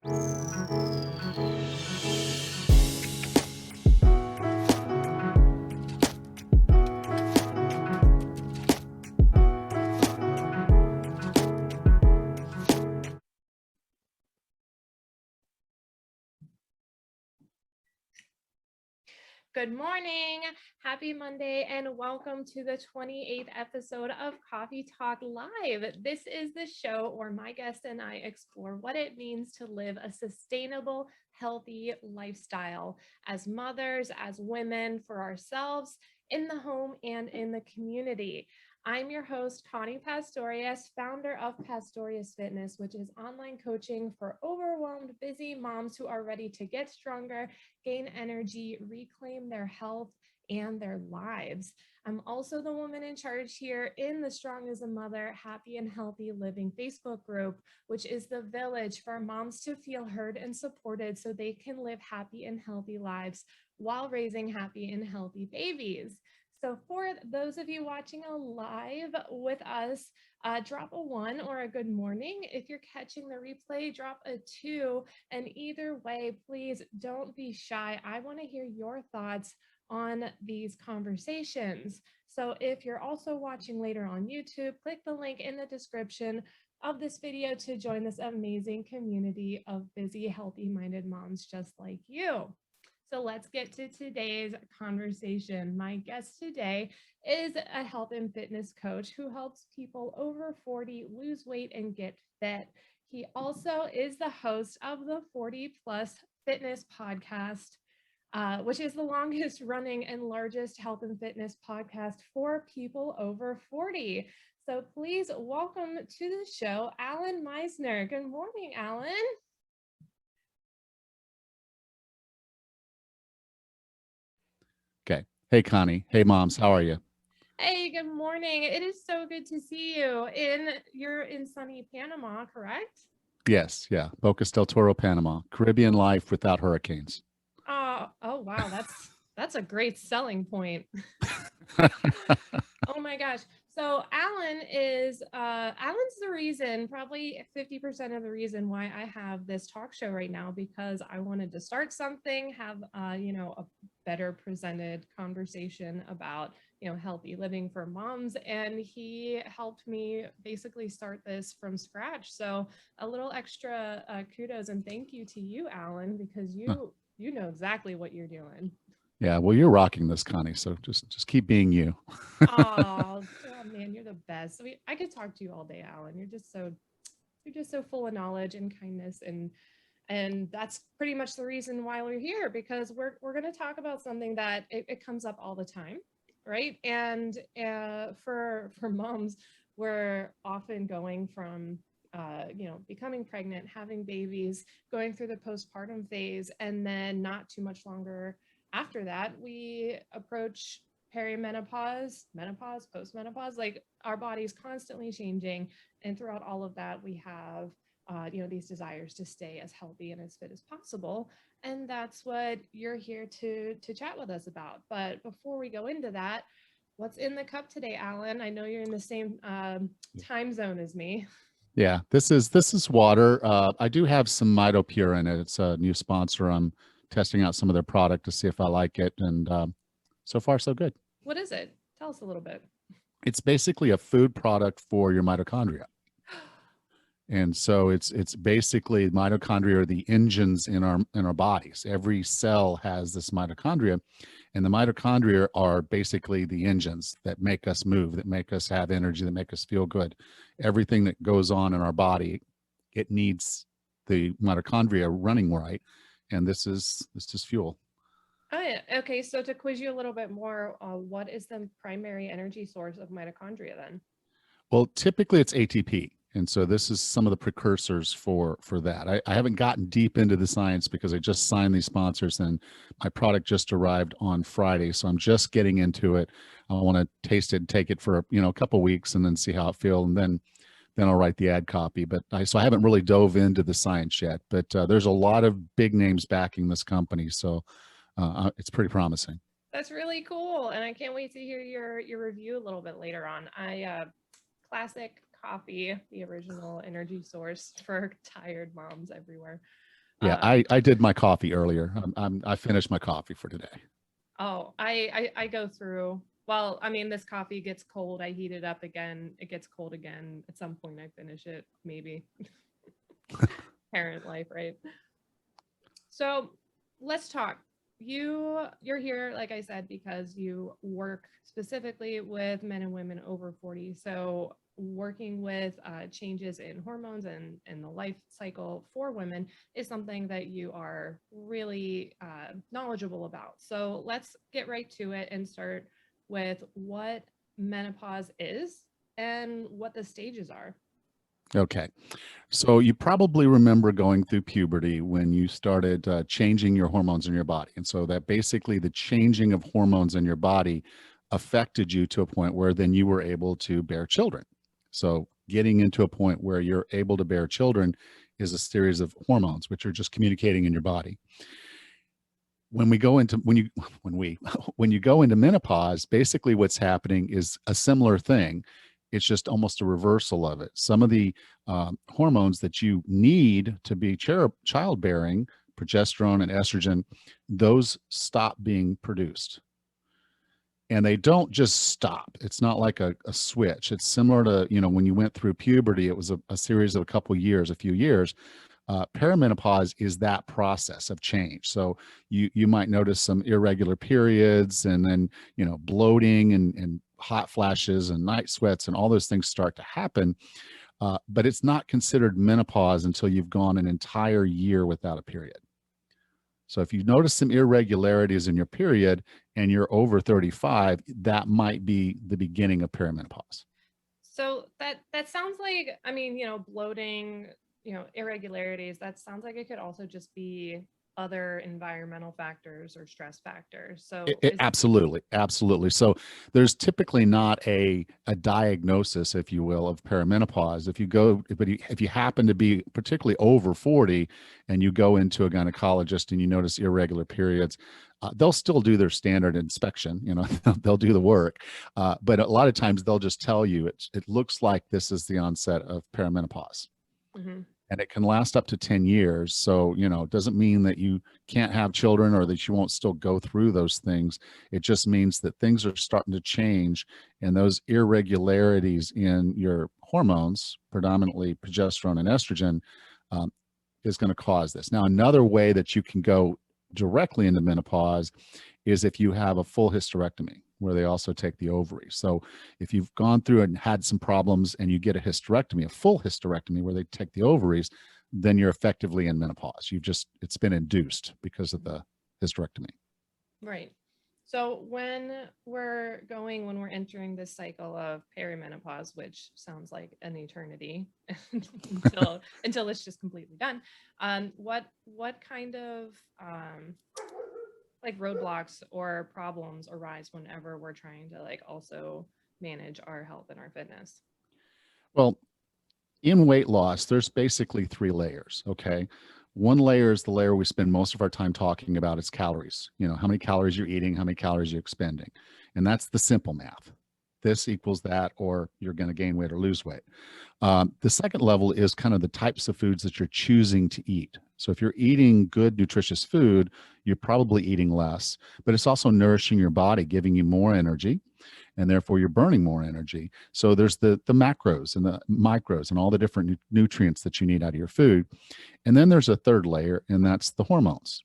Good morning, happy Monday, and welcome to the 28th episode of Coffee Talk Live. This is the show where my guest and I explore what it means to live a sustainable, healthy lifestyle as mothers, as women, for ourselves, in the home, and in the community. I'm your host, Connie Pastorius, founder of Pastorius Fitness, which is online coaching for overwhelmed, busy moms who are ready to get stronger, gain energy, reclaim their health and their lives. I'm also the woman in charge here in the Strong as a Mother, Happy and Healthy Living Facebook group, which is the village for moms to feel heard and supported so they can live happy and healthy lives while raising happy and healthy babies. So for those of you watching live with us, drop a 1 or a good morning. If you're catching the replay, drop a 2. And either way, please don't be shy. I want to hear your thoughts on these conversations. So if you're also watching later on YouTube, click the link in the description of this video to join this amazing community of busy, healthy-minded moms just like you. So let's get to today's conversation. My guest today is a health and fitness coach who helps people over 40 lose weight and get fit. He also is the host of the 40 Plus Fitness Podcast, which is the longest running and largest health and fitness podcast for people over 40. So please welcome to the show, Allan Misner. Good morning, Allan. Okay. Hey, Connie. Hey, moms. How are you? Hey, good morning. It is so good to see you. You're in sunny Panama, correct? Yes. Yeah. Bocas del Toro, Panama. Caribbean life without hurricanes. Oh wow, that's a great selling point. Oh my gosh. So Allan's the reason, probably 50% of the reason why I have this talk show right now, because I wanted to start something, have a better presented conversation about, healthy living for moms. And he helped me basically start this from scratch. So a little extra kudos and thank you to you, Allan, because you know exactly what you're doing. Yeah. Well, you're rocking this, Connie. So just keep being you. Oh man, you're the best. I could talk to you all day, Allan. You're just so full of knowledge and kindness, and that's pretty much the reason why we're here, because we're going to talk about something that it comes up all the time, right? And for moms, we're often going from becoming pregnant, having babies, going through the postpartum phase, and then not too much longer after that, we approach perimenopause, menopause, postmenopause. Like, our body's constantly changing, and throughout all of that, we have these desires to stay as healthy and as fit as possible. And that's what you're here to chat with us about. But before we go into that, what's in the cup today, Allan? I know you're in the same time zone as me. Yeah. This is water. I do have some Mitopure in it. It's a new sponsor. I'm testing out some of their product to see if I like it. And so far, so good. What is it? Tell us a little bit. It's basically a food product for your mitochondria. And so it's basically mitochondria are the engines in our bodies. Every cell has this mitochondria, and the mitochondria are basically the engines that make us move, that make us have energy, that make us feel good. Everything that goes on in our body, it needs the mitochondria running right, and this is fuel. Oh, yeah. Okay, so to quiz you a little bit more, what is the primary energy source of mitochondria then? Well, typically it's ATP. And so this is some of the precursors for that. I haven't gotten deep into the science because I just signed these sponsors and my product just arrived on Friday. So I'm just getting into it. I want to taste it and take it for a couple of weeks and then see how it feels. And then I'll write the ad copy. But I haven't really dove into the science yet. But there's a lot of big names backing this company. So it's pretty promising. That's really cool. And I can't wait to hear your review a little bit later on. Classic coffee, the original energy source for tired moms everywhere. Yeah, I did my coffee earlier. I finished my coffee for today. Oh, I go through, well, I mean, this coffee gets cold. I heat it up again. It gets cold again. At some point I finish it, maybe. Parent life, right? So let's talk. You're here, like I said, because you work specifically with men and women over 40. So working with changes in hormones and the life cycle for women is something that you are really knowledgeable about. So let's get right to it and start with what menopause is and what the stages are. Okay. So you probably remember going through puberty when you started changing your hormones in your body. And so that basically the changing of hormones in your body affected you to a point where then you were able to bear children. So getting into a point where you're able to bear children is a series of hormones which are just communicating in your body. When we go into when you go into menopause, basically what's happening is a similar thing. It's just almost a reversal of it. Some of the hormones that you need to be childbearing, progesterone and estrogen, those stop being produced. And they don't just stop. It's not like a switch. It's similar to, when you went through puberty, it was a series of a few years. Perimenopause is that process of change. So you might notice some irregular periods, and then bloating and hot flashes and night sweats and all those things start to happen. But it's not considered menopause until you've gone an entire year without a period. So if you notice some irregularities in your period and you're over 35, that might be the beginning of perimenopause. So that sounds like, I mean, bloating, irregularities, that sounds like it could also just be other environmental factors or stress factors. So Absolutely. So there's typically not a diagnosis, if you will, of perimenopause. If you happen to be particularly over 40 and you go into a gynecologist and you notice irregular periods, they'll still do their standard inspection. They'll do the work, but a lot of times they'll just tell you it looks like this is the onset of perimenopause. mm-hmm. And it can last up to 10 years. So, it doesn't mean that you can't have children or that you won't still go through those things. It just means that things are starting to change, and those irregularities in your hormones, predominantly progesterone and estrogen, is going to cause this. Now, another way that you can go directly into menopause is if you have a full hysterectomy, where they also take the ovaries. So if you've gone through and had some problems and you get a hysterectomy, a full hysterectomy where they take the ovaries, then you're effectively in menopause. It's been induced because of the hysterectomy. Right. So when we're entering this cycle of perimenopause, which sounds like an eternity until it's just completely done, what kind of like roadblocks or problems arise whenever we're trying to also manage our health and our fitness? Well, in weight loss, there's basically 3 layers. Okay. One layer is the layer we spend most of our time talking about. It's calories. How many calories you're eating, how many calories you're expending. And that's the simple math. This equals that, or you're going to gain weight or lose weight. The second level is kind of the types of foods that you're choosing to eat. So if you're eating good, nutritious food, you're probably eating less, but it's also nourishing your body, giving you more energy, and therefore you're burning more energy. So there's the macros and the micros and all the different nutrients that you need out of your food. And then there's a third layer, and that's the hormones.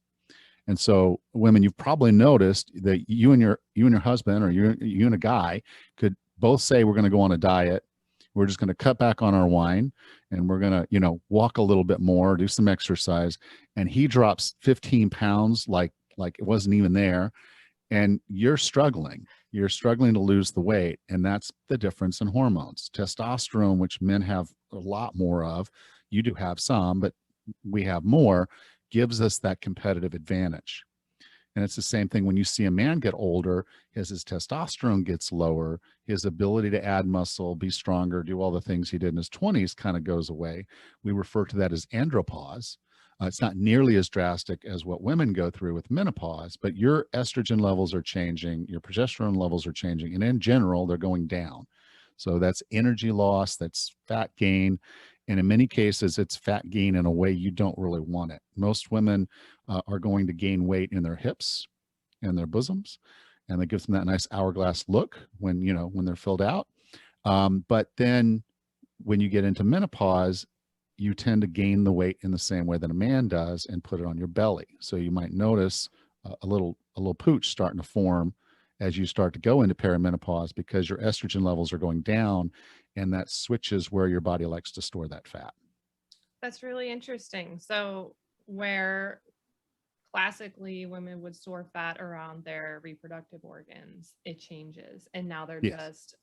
And so women, you've probably noticed that you and your husband, or you and a guy, could both say, we're going to go on a diet. We're just going to cut back on our wine, and we're going to, walk a little bit more, do some exercise. And he drops 15 pounds like it wasn't even there. And you're struggling to lose the weight. And that's the difference in hormones. Testosterone, which men have a lot more of, you do have some, but we have more, gives us that competitive advantage. And it's the same thing when you see a man get older, as his testosterone gets lower, his ability to add muscle, be stronger, do all the things he did in his 20s kind of goes away. We refer to that as andropause. It's not nearly as drastic as what women go through with menopause, but your estrogen levels are changing, your progesterone levels are changing, and in general, they're going down. So that's energy loss, that's fat gain, And in many cases, it's fat gain in a way you don't really want it. Most women are going to gain weight in their hips and their bosoms, and that gives them that nice hourglass look when, when they're filled out. But then when you get into menopause, you tend to gain the weight in the same way that a man does and put it on your belly. So you might notice a little pooch starting to form as you start to go into perimenopause, because your estrogen levels are going down, and that switches where your body likes to store that fat. That's really interesting. So where classically women would store fat around their reproductive organs, it changes, and now they're Yes.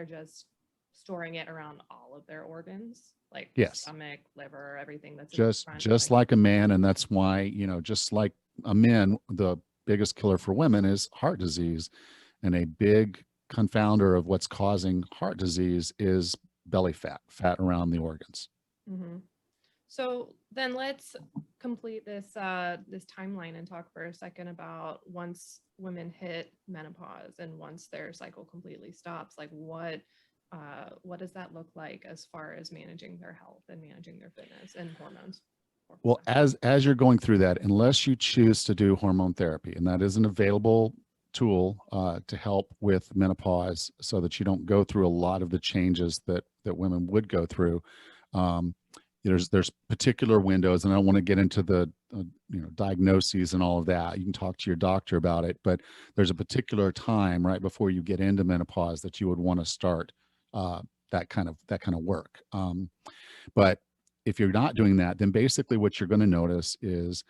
just storing it around all of their organs, like Yes. stomach, liver, everything that's just like a man. And that's why, just like a man, the biggest killer for women is heart disease, and a big confounder of what's causing heart disease is belly fat around the organs. Mm-hmm. So then let's complete this this timeline and talk for a second about once women hit menopause and once their cycle completely stops, like what does that look like as far as managing their health and managing their fitness and hormones? Well, as you're going through that, unless you choose to do hormone therapy, and that is an available tool to help with menopause, so that you don't go through a lot of the changes that women would go through. There's particular windows, and I don't want to get into the diagnoses and all of that. You can talk to your doctor about it, but there's a particular time right before you get into menopause that you would want to start that kind of work. But if you're not doing that, then basically what you're going to notice is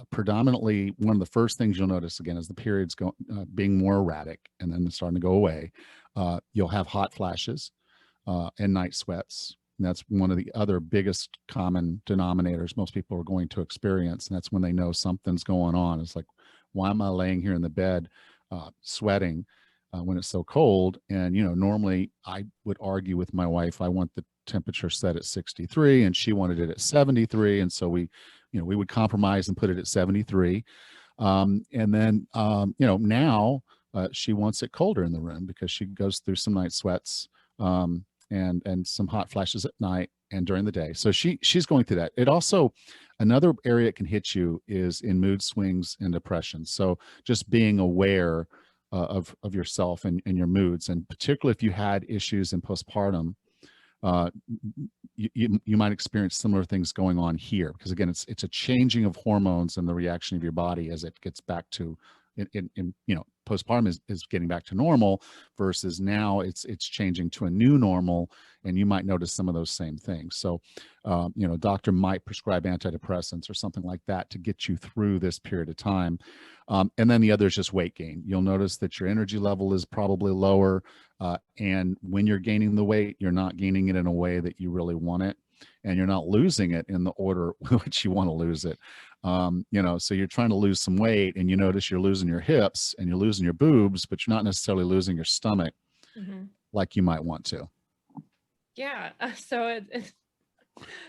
predominantly one of the first things you'll notice again is the periods being more erratic, and then starting to go away. You'll have hot flashes and night sweats. And that's one of the other biggest common denominators most people are going to experience. And that's when they know something's going on. It's like, why am I laying here in the bed sweating when it's so cold? And, normally I would argue with my wife, I want the temperature set at 63, and she wanted it at 73. And so we would compromise and put it at 73. And then, now she wants it colder in the room because she goes through some night sweats. And some hot flashes at night and during the day. So she's going through that. It also, another area it can hit you is in mood swings and depression. So just being aware of yourself and your moods, and particularly if you had issues in postpartum, you might experience similar things going on here, because again, it's a changing of hormones and the reaction of your body as it gets back to postpartum is getting back to normal, versus now it's changing to a new normal, and you might notice some of those same things. So doctor might prescribe antidepressants or something like that to get you through this period of time. And then the other is just weight gain. You'll notice that your energy level is probably lower, and when you're gaining the weight, you're not gaining it in a way that you really want it, and you're not losing it in the order which you want to lose it. So you're trying to lose some weight, and you notice you're losing your hips and you're losing your boobs, but you're not necessarily losing your stomach like you might want to. Yeah. So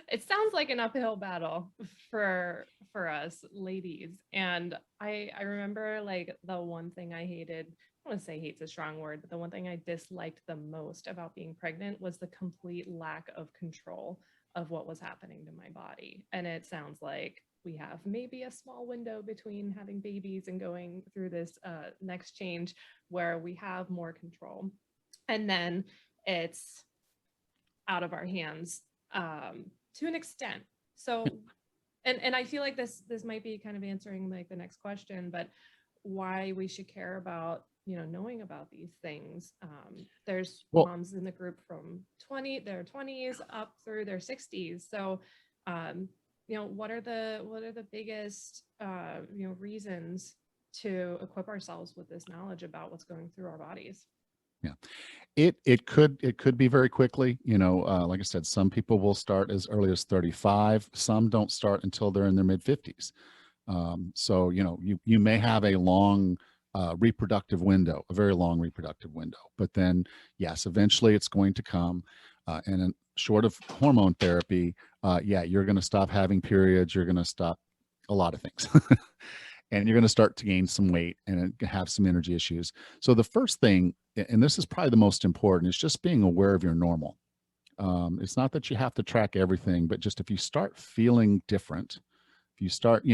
it sounds like an uphill battle for us ladies. And I remember, like, the one thing I hated, I want to say hate's a strong word, but the one thing I disliked the most about being pregnant was the complete lack of control of what was happening to my body. And it sounds like we have maybe a small window between having babies and going through this next change where we have more control. And then it's out of our hands to an extent. So, and I feel like this might be kind of answering like the next question, but why we should care about knowing about these things. There's moms in the group from their 20s up through their 60s. So what are the biggest reasons to equip ourselves with this knowledge about what's going through our bodies? Yeah, it could be very quickly. Like I said, some people will start as early as 35. Some don't start until they're in their mid 50s. So you may have a long reproductive window, a very long reproductive window, but then yes, eventually it's going to come. And in short of hormone therapy, you're going to stop having periods. You're going to stop a lot of things. And you're going to start to gain some weight and have some energy issues. So the first thing, and this is probably the most important, is just being aware of your normal. It's not that you have to track everything, but just if you start feeling different, if you start,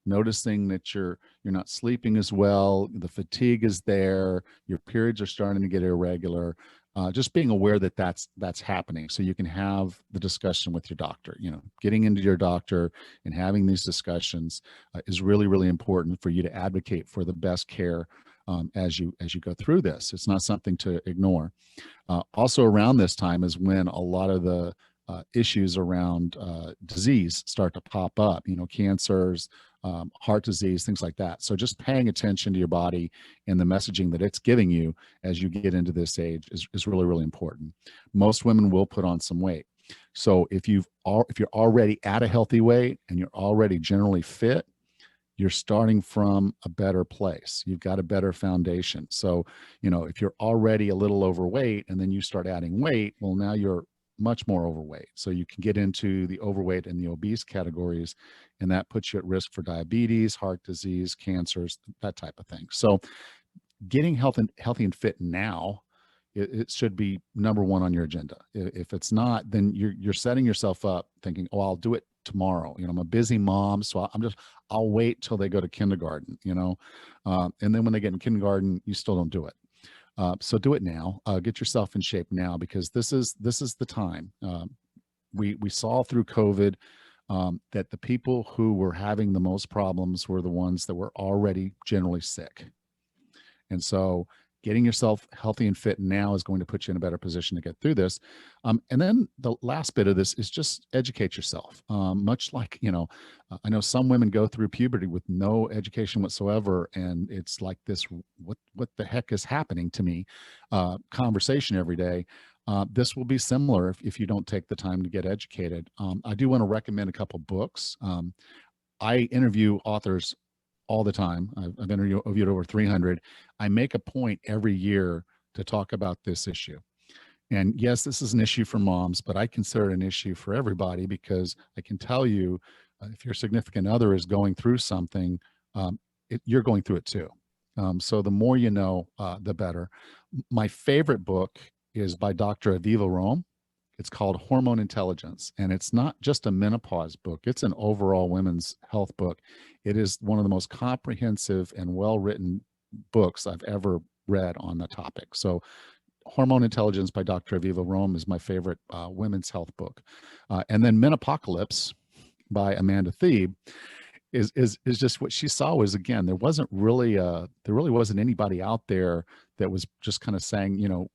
noticing that you're not sleeping as well, the fatigue is there, your periods are starting to get irregular, just being aware that that's happening, so you can have the discussion with your doctor. Getting into your doctor and having these discussions is really, really important for you to advocate for the best care as you go through this. It's not something to ignore. Also, around this time is when a lot of the issues around disease start to pop up, cancers, heart disease, things like that. So just paying attention to your body and the messaging that it's giving you as you get into this age is really, really important. Most women will put on some weight. So if you're already at a healthy weight and you're already generally fit, you're starting from a better place. You've got a better foundation. So, if you're already a little overweight and then you start adding weight, well, now you're much more overweight. So you can get into the overweight and the obese categories, and that puts you at risk for diabetes, heart disease, cancers, that type of thing. So getting healthy and fit now, it should be number one on your agenda. If it's not, then you're setting yourself up thinking, oh, I'll do it tomorrow. I'm a busy mom, so I'll wait till they go to kindergarten. And then when they get in kindergarten, you still don't do it. So do it now. Get yourself in shape now, because this is the time. We saw through COVID that the people who were having the most problems were the ones that were already generally sick. And so getting yourself healthy and fit now is going to put you in a better position to get through this. And then the last bit of this is just educate yourself. Much like, I know some women go through puberty with no education whatsoever, and it's like this, what the heck is happening to me conversation every day. This will be similar if you don't take the time to get educated. I do want to recommend a couple books. I interview authors all the time. I've interviewed over 300. I make a point every year to talk about this issue. And yes, this is an issue for moms, but I consider it an issue for everybody, because I can tell you, if your significant other is going through something, you're going through it too. So the more you know, the better. My favorite book is by Dr. Aviva Romm. It's called Hormone Intelligence, and it's not just a menopause book. It's an overall women's health book. It is one of the most comprehensive and well-written books I've ever read on the topic. So Hormone Intelligence by Dr. Aviva Romm is my favorite women's health book. And then Menopocalypse by Amanda Thebe is just what she saw was, again, there really wasn't anybody out there that was just kind of saying,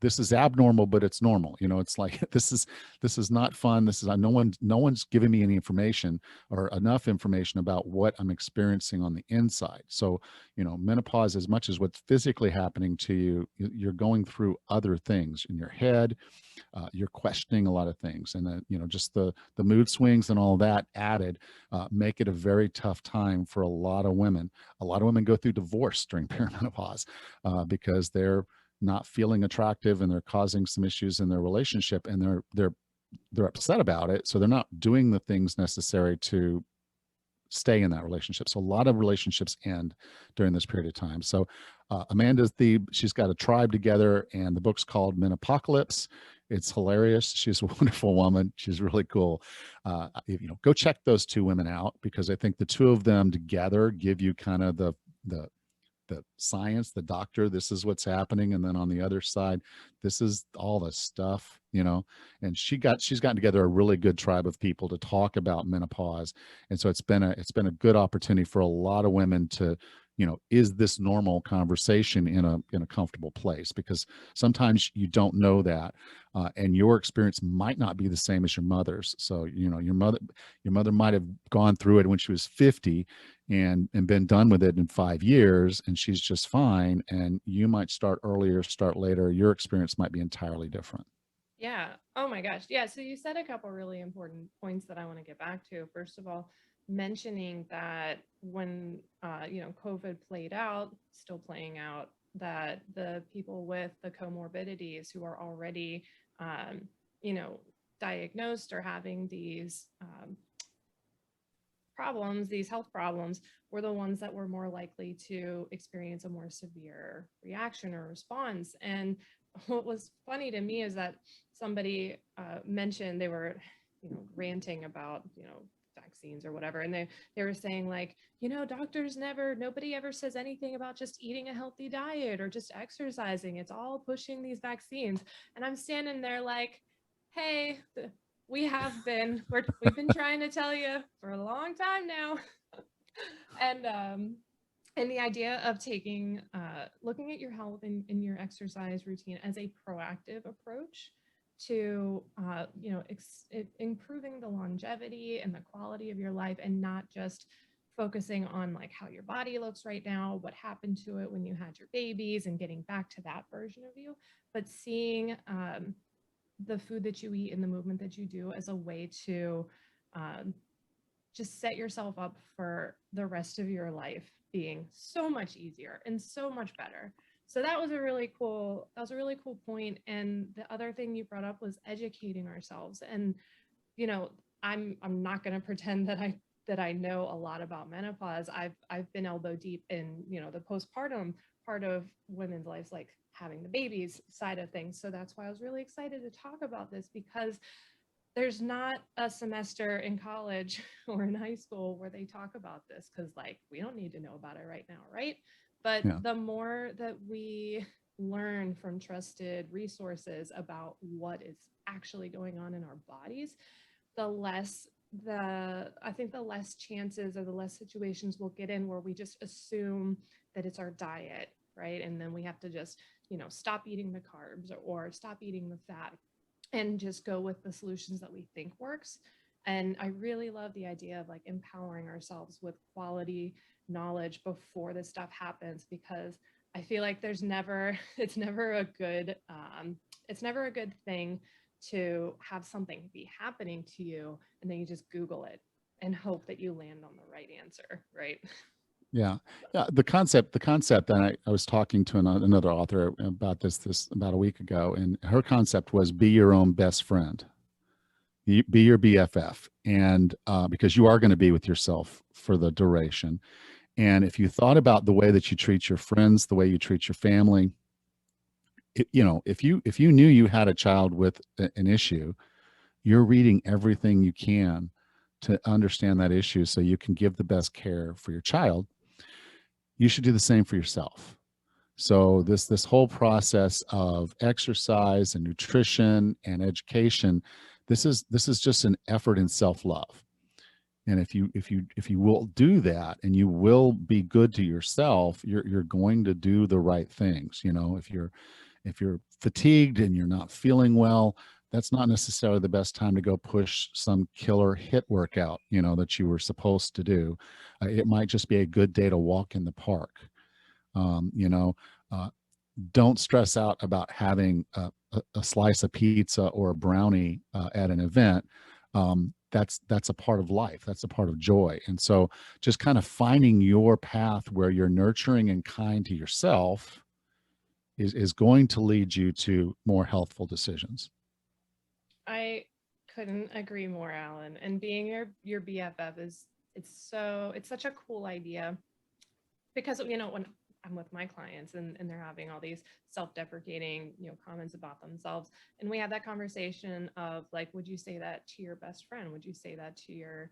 this is abnormal, but it's normal. It's like, this is not fun. This is no one's giving me any information or enough information about what I'm experiencing on the inside. So, menopause, as much as what's physically happening to you, you're going through other things in your head. You're questioning a lot of things, and just the mood swings and all that added make it a very tough time for a lot of women. A lot of women go through divorce during perimenopause because they're not feeling attractive, and they're causing some issues in their relationship, and they're upset about it, so they're not doing the things necessary to stay in that relationship. So a lot of relationships end during this period of time. So Amanda's she's got a tribe together, and the book's called Menopocalypse. It's hilarious. She's a wonderful woman. She's really cool. Go check those two women out, because I think the two of them together give you kind of the science, the doctor, this is what's happening, and then on the other side, this is all the stuff, and she's gotten together a really good tribe of people to talk about menopause. And so it's been a good opportunity for a lot of women to, is this normal conversation in a comfortable place, because sometimes you don't know that, and your experience might not be the same as your mother's. So your mother might have gone through it when she was 50 and been done with it in 5 years, and she's just fine, and you might start earlier, start later. Your experience might be entirely different. Yeah. Oh my gosh. Yeah. So you said a couple really important points that I want to get back to. First of all, mentioning that when COVID played out, still playing out, that the people with the comorbidities who are already diagnosed or having these problems, these health problems, were the ones that were more likely to experience a more severe reaction or response. And what was funny to me is that somebody mentioned they were, ranting about, vaccines or whatever. And they were saying like, nobody ever says anything about just eating a healthy diet or just exercising. It's all pushing these vaccines. And I'm standing there like, hey, we've been trying to tell you for a long time now. And the idea of looking at your health and your exercise routine as a proactive approach to, improving the longevity and the quality of your life, and not just focusing on like how your body looks right now, what happened to it when you had your babies, and getting back to that version of you, but seeing the food that you eat and the movement that you do as a way to um, just set yourself up for the rest of your life being so much easier and so much better. So that was a really cool point. And the other thing you brought up was educating ourselves. And I'm not going to pretend that I know a lot about menopause. I've been elbow deep in, the postpartum part of women's lives, like having the babies side of things. So that's why I was really excited to talk about this, because there's not a semester in college or in high school where they talk about this, because like we don't need to know about it right now, right? But Yeah. the more that we learn from trusted resources about what is actually going on in our bodies, the less the less chances or the less situations we'll get in where we just assume that it's our diet, right? And then we have to just, stop eating the carbs or stop eating the fat and just go with the solutions that we think works. And I really love the idea of like empowering ourselves with quality knowledge before this stuff happens, because I feel like it's never a good thing to have something be happening to you and then you just Google it and hope that you land on the right answer, right? Yeah. Yeah. The concept, that I was talking to another author about this about a week ago, and her concept was be your own best friend. Be your BFF. And because you are going to be with yourself for the duration. And if you thought about the way that you treat your friends, the way you treat your family, if you knew you had a child with an issue, you're reading everything you can to understand that issue so you can give the best care for your child. You should do the same for yourself. So this whole process of exercise and nutrition and education, this is just an effort in self-love. And if you will do that, and you will be good to yourself, you're going to do the right things. If you're fatigued and you're not feeling well, that's not necessarily the best time to go push some killer hit workout, that you were supposed to do. It might just be a good day to walk in the park. um, you know uh, don't stress out about having a slice of pizza or a brownie at an event. That's a part of life, that's a part of joy. And so just kind of finding your path where you're nurturing and kind to yourself is going to lead you to more healthful decisions. I couldn't agree more, Alan. And being your BFF it's such a cool idea, because when I'm with my clients and they're having all these self-deprecating, comments about themselves, and we have that conversation of like, would you say that to your best friend? Would you say that to your,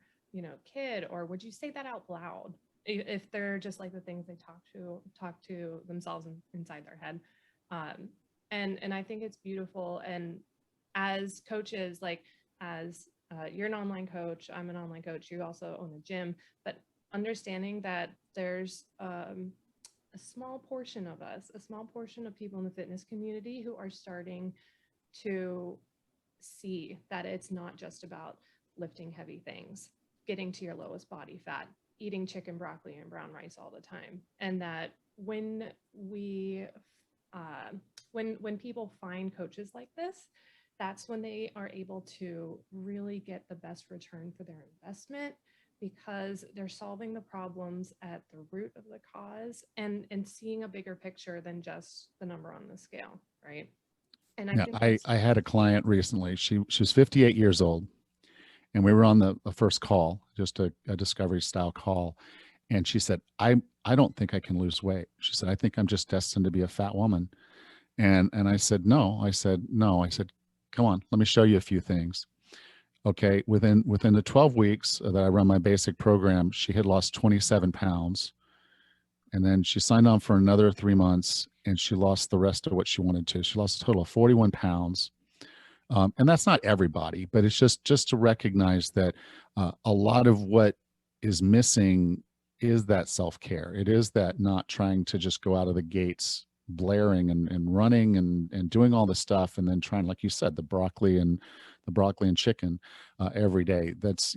kid? Or would you say that out loud if they're just like the things they talk to themselves inside their head? Um, and I think it's beautiful. And as coaches, like as you're an online coach, I'm an online coach, you also own a gym, but understanding that there's a small portion of us, a small portion of people in the fitness community who are starting to see that it's not just about lifting heavy things, getting to your lowest body fat, eating chicken, broccoli, and brown rice all the time. And that when we, when people find coaches like this, that's when they are able to really get the best return for their investment, because they're solving the problems at the root of the cause, and seeing a bigger picture than just the number on the scale, right? And I Yeah, think I that's I had a client recently. She was 58 years old, and we were on the first call, just a discovery style call. And she said, I don't think I can lose weight. She said, I think I'm just destined to be a fat woman. And I said, no. I said, no. I said, come on, let me show you a few things. Okay, within the 12 weeks that I run my basic program, she had lost 27 pounds. And then she signed on for another 3 months and she lost the rest of what she wanted to. She lost a total of 41 pounds. And that's not everybody, but it's just to recognize that a lot of what is missing is that self-care. It is that not trying to just go out of the gates blaring and running and doing all the stuff and then trying, like you said, the broccoli and chicken every day. That's,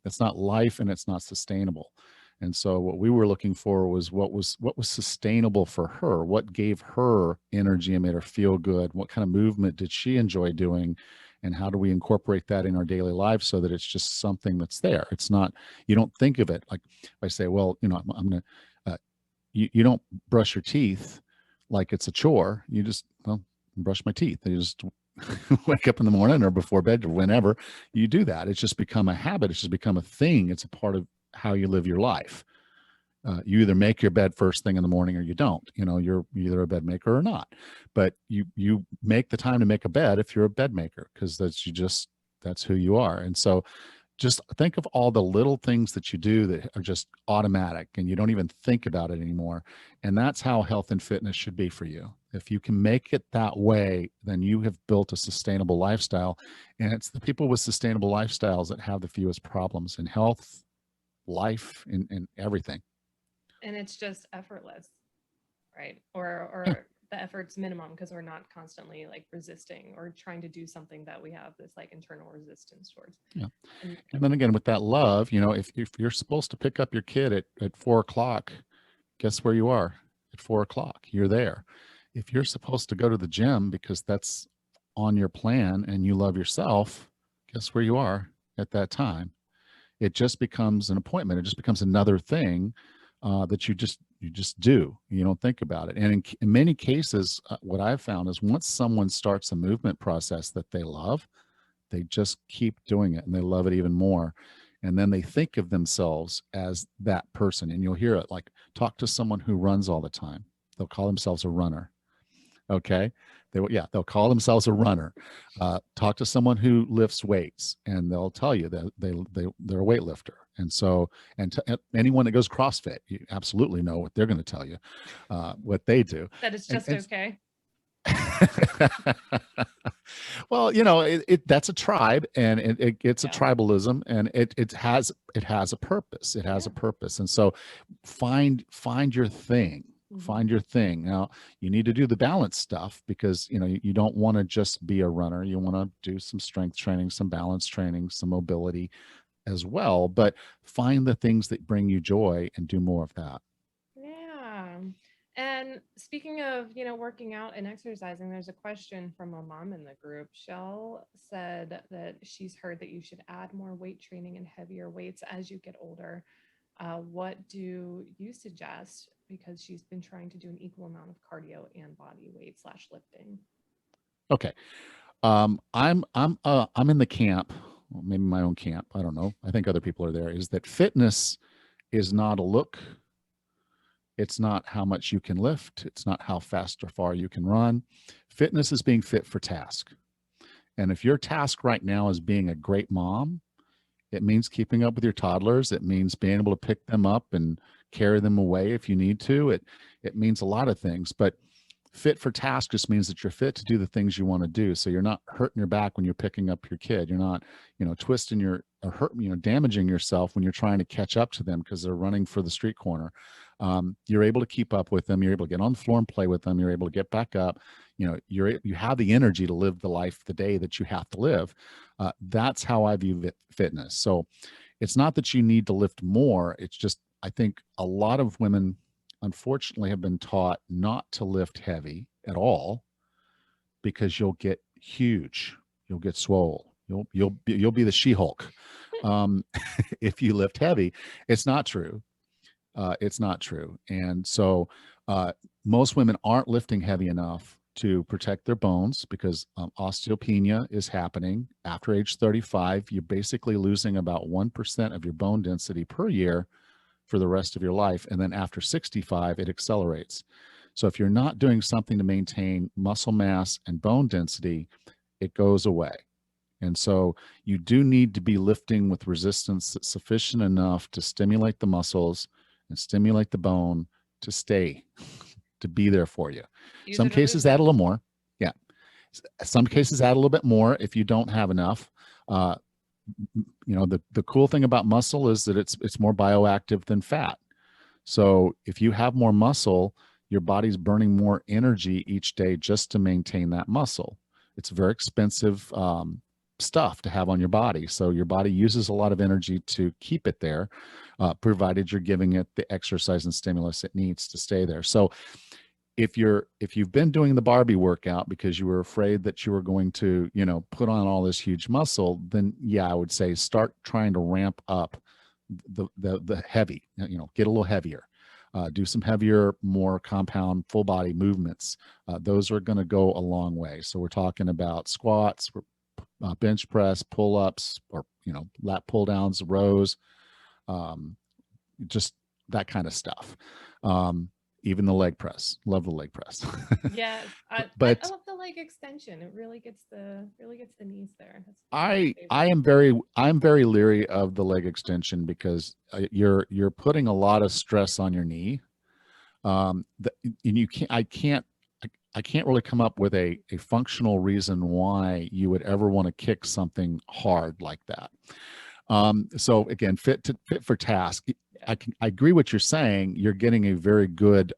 that's not life and it's not sustainable. And so what we were looking for was what was sustainable for her, what gave her energy and made her feel good, what kind of movement did she enjoy doing, and how do we incorporate that in our daily lives so that it's just something that's there. It's not, you don't think of it like, if I say, well, I'm gonna you don't brush your teeth like it's a chore. You just, well, brush my teeth. You just wake up in the morning or before bed or whenever you do that. It's just become a habit. It's just become a thing. It's a part of how you live your life. You either make your bed first thing in the morning or you don't. You're either a bed maker or not. But you make the time to make a bed if you're a bed maker, because that's who you are. And so just think of all the little things that you do that are just automatic and you don't even think about it anymore. And that's how health and fitness should be for you. If you can make it that way, then you have built a sustainable lifestyle. And it's the people with sustainable lifestyles that have the fewest problems in health, life, and everything. And it's just effortless, right? Yeah. Or the effort's minimum because we're not constantly like resisting or trying to do something that we have this like internal resistance towards. Yeah. And And then again, with that love, if you're supposed to pick up your kid at 4 o'clock, guess where you are at 4 o'clock? You're there. If you're supposed to go to the gym because that's on your plan and you love yourself, guess where you are at that time? It just becomes an appointment. It just becomes another thing that you just do. You don't think about it. And in many cases, what I've found is once someone starts a movement process that they love, they just keep doing it and they love it even more. And then they think of themselves as that person. And you'll hear it like, talk to someone who runs all the time. They'll call themselves a runner. Okay. They'll call themselves a runner. Talk to someone who lifts weights and they'll tell you that they're a weightlifter. And so, and anyone that goes CrossFit, you absolutely know what they're going to tell you, what they do. that it's just okay. Well, that's a tribe, and it's a tribalism, and it has a purpose. It has a purpose. And so find your thing. Find your thing. Now, you need to do the balance stuff because you don't want to just be a runner. You want to do some strength training, some balance training, some mobility as well, but find the things that bring you joy and do more of that. Yeah. And speaking of, working out and exercising, there's a question from a mom in the group. Shell said that she's heard that you should add more weight training and heavier weights as you get older. What do you suggest? Because she's been trying to do an equal amount of cardio and body weight / lifting. Okay. I'm in the camp, well, maybe my own camp. I don't know. I think other people are there. Is that fitness is not a look. It's not how much you can lift. It's not how fast or far you can run. Fitness is being fit for task. And if your task right now is being a great mom, it means keeping up with your toddlers. It means being able to pick them up and carry them away if you need to. It means a lot of things, but fit for task just means that you're fit to do the things you want to do. So you're not hurting your back when you're picking up your kid. You're not, twisting or damaging yourself when you're trying to catch up to them because they're running for the street corner. You're able to keep up with them. You're able to get on the floor and play with them. You're able to get back up. You have the energy to live the life, the day that you have to live. That's how I view fitness. So it's not that you need to lift more. It's just, I think a lot of women, unfortunately, have been taught not to lift heavy at all because you'll get huge. You'll get swole. You'll be the She-Hulk if you lift heavy. It's not true. It's not true. And so most women aren't lifting heavy enough to protect their bones because osteopenia is happening. After age 35, you're basically losing about 1% of your bone density per year for the rest of your life. And then after 65, it accelerates. So if you're not doing something to maintain muscle mass and bone density, it goes away. And so you do need to be lifting with resistance that's sufficient enough to stimulate the muscles and stimulate the bone to stay, to be there for you. Use Some it or lose cases add a it. little more. Yeah. Some cases add a little bit more if you don't have enough. Uh, the cool thing about muscle is that it's more bioactive than fat. So if you have more muscle, your body's burning more energy each day just to maintain that muscle. It's very expensive stuff to have on your body. So your body uses a lot of energy to keep it there, provided you're giving it the exercise and stimulus it needs to stay there. So if you've been doing the Barbie workout because you were afraid that you were going to, put on all this huge muscle, then yeah, I would say start trying to ramp up the heavy, get a little heavier. Do some heavier, more compound full body movements. Those are going to go a long way. So we're talking about squats, bench press, pull ups, or lat pull downs, rows, just that kind of stuff. Even the leg press. Love the leg press. Yes, I But love the leg extension. It really gets the knees there. That's my I favorite. I'm very leery of the leg extension because you're putting a lot of stress on your knee. And I can't really come up with a functional reason why you would ever want to kick something hard like that. So again, fit for task. I agree what you're saying. You're getting a very good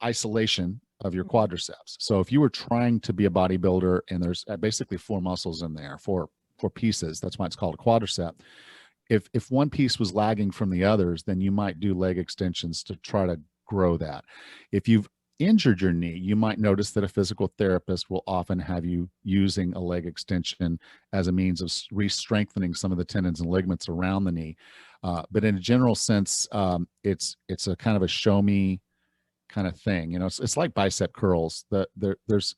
isolation of your Mhm. quadriceps. So if you were trying to be a bodybuilder and there's basically four muscles in there, four pieces, that's why it's called a quadricep. If one piece was lagging from the others, then you might do leg extensions to try to grow that. If you've injured your knee, you might notice that a physical therapist will often have you using a leg extension as a means of re-strengthening some of the tendons and ligaments around the knee. But in a general sense, it's a kind of a show me kind of thing. It's like bicep curls. There's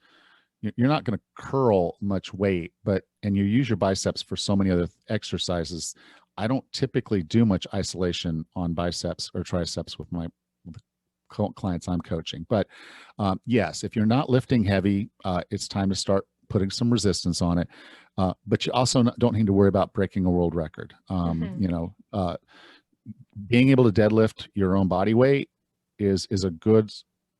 you're not going to curl much weight, and you use your biceps for so many other exercises. I don't typically do much isolation on biceps or triceps with the clients I'm coaching. But yes, if you're not lifting heavy, it's time to start putting some resistance on it. But you also don't need to worry about breaking a world record. Mhm. Being able to deadlift your own body weight is a good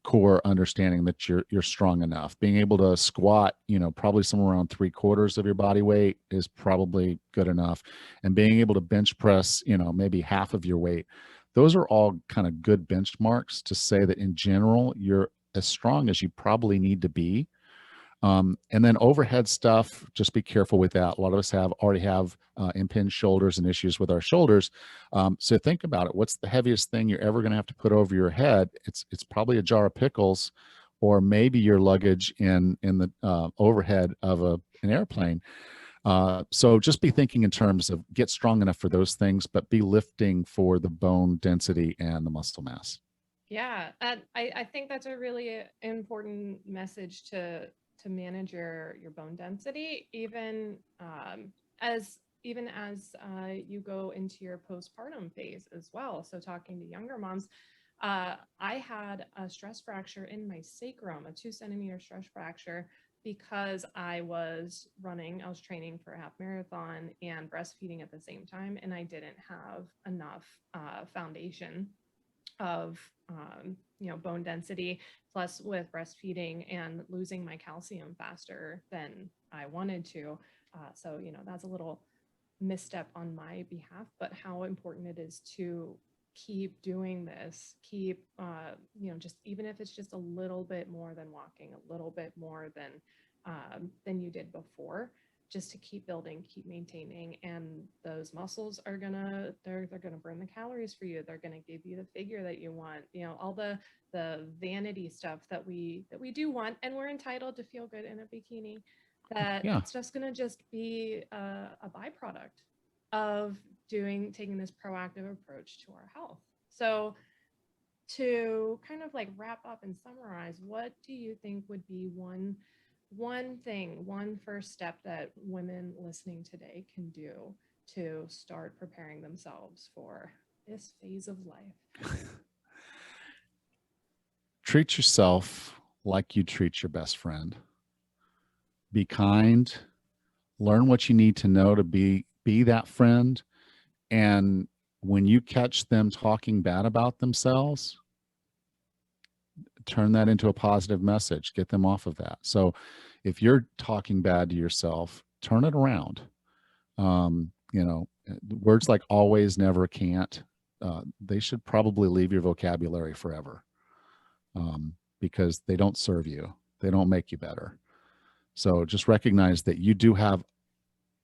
core understanding that you're strong enough. Being able to squat, probably somewhere around 3/4 of your body weight is probably good enough. And being able to bench press, maybe half of your weight. Those are all kind of good benchmarks to say that in general, you're as strong as you probably need to be. And then overhead stuff, just be careful with that. A lot of us already have impinged shoulders and issues with our shoulders. So think about it. What's the heaviest thing you're ever going to have to put over your head? It's probably a jar of pickles, or maybe your luggage in the overhead of an airplane. So just be thinking in terms of get strong enough for those things, but be lifting for the bone density and the muscle mass. Yeah, and I think that's a really important message to manage your bone density, as even as you go into your postpartum phase as well. So talking to younger moms, I had a stress fracture in my sacrum, a 2 centimeter stress fracture, because I was training for a half marathon and breastfeeding at the same time, and I didn't have enough foundation of bone density, plus with breastfeeding and losing my calcium faster than I wanted to. So that's a little misstep on my behalf, but how important it is to keep doing this, keep just even if it's just a little bit more than walking, a little bit more than you did before, just to keep building, keep maintaining, and those muscles are they're gonna burn the calories for you. They're gonna give you the figure that you want. All the vanity stuff that we do want, and we're entitled to feel good in a bikini. Yeah. It's just gonna just be a byproduct of taking this proactive approach to our health. So to kind of like wrap up and summarize, what do you think would be one first step that women listening today can do to start preparing themselves for this phase of life? treat yourself like you treat your best friend. Be kind, learn what you need to know to be that friend. And when you catch them talking bad about themselves, turn that into a positive message, get them off of that. So if you're talking bad to yourself, turn it around. Words like always, never, can't, they should probably leave your vocabulary forever, because they don't serve you. They don't make you better. So just recognize that you do have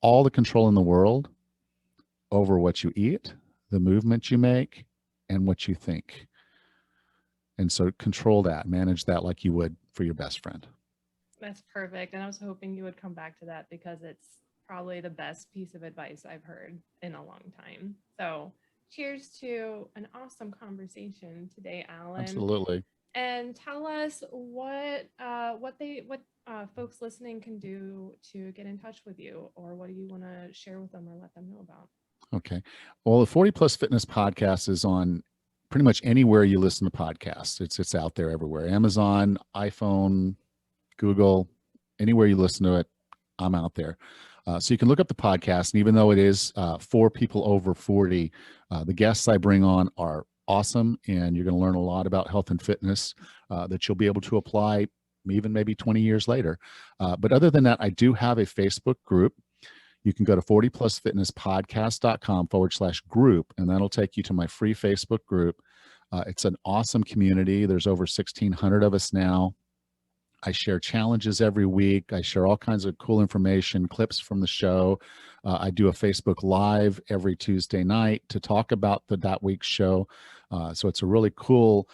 all the control in the world over what you eat, the movement you make, and what you think. And so control that, manage that like you would for your best friend. That's perfect. And I was hoping you would come back to that because it's probably the best piece of advice I've heard in a long time. So cheers to an awesome conversation today, Allan. Absolutely. And tell us what folks listening can do to get in touch with you, or what do you want to share with them or let them know about? Okay. Well, the 40 Plus Fitness podcast is on pretty much anywhere you listen to podcasts. It's out there everywhere. Amazon, iPhone, Google, anywhere you listen to it, I'm out there. So you can look up the podcast, and even though it is for people over 40, the guests I bring on are awesome, and you're going to learn a lot about health and fitness that you'll be able to apply even maybe 20 years later. But other than that, I do have a Facebook group. You can go to 40plusfitnesspodcast.com/group, and that'll take you to my free Facebook group. It's an awesome community. There's over 1,600 of us now. I share challenges every week. I share all kinds of cool information, clips from the show. I do a Facebook Live every Tuesday night to talk about that week's show. So it's a really cool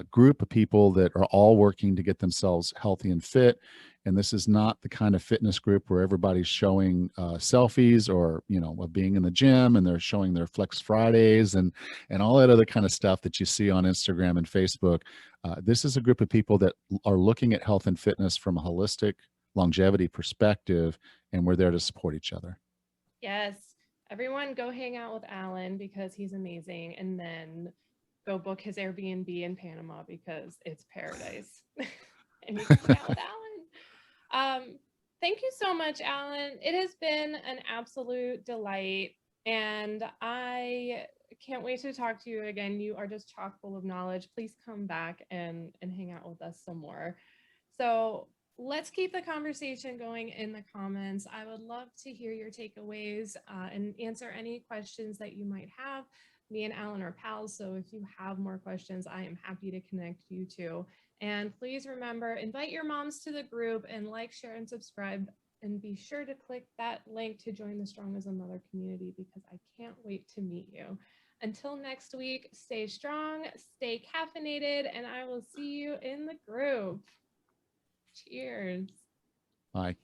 group of people that are all working to get themselves healthy and fit. And this is not the kind of fitness group where everybody's showing selfies or, of being in the gym, and they're showing their Flex Fridays and all that other kind of stuff that you see on Instagram and Facebook. This is a group of people that are looking at health and fitness from a holistic longevity perspective, and we're there to support each other. Yes. Everyone go hang out with Allan because he's amazing, and then go book his Airbnb in Panama because it's paradise. And you can hang out with Allan. Thank you so much, Allan. It has been an absolute delight, and I can't wait to talk to you again. You are just chock full of knowledge. Please come back and hang out with us some more. So let's keep the conversation going in the comments. I would love to hear your takeaways and answer any questions that you might have. Me and Allan are pals, so if you have more questions, I am happy to connect you to. And please remember, invite your moms to the group and like, share, and subscribe. And be sure to click that link to join the Strong as a Mother community because I can't wait to meet you. Until next week, stay strong, stay caffeinated, and I will see you in the group. Cheers. Bye.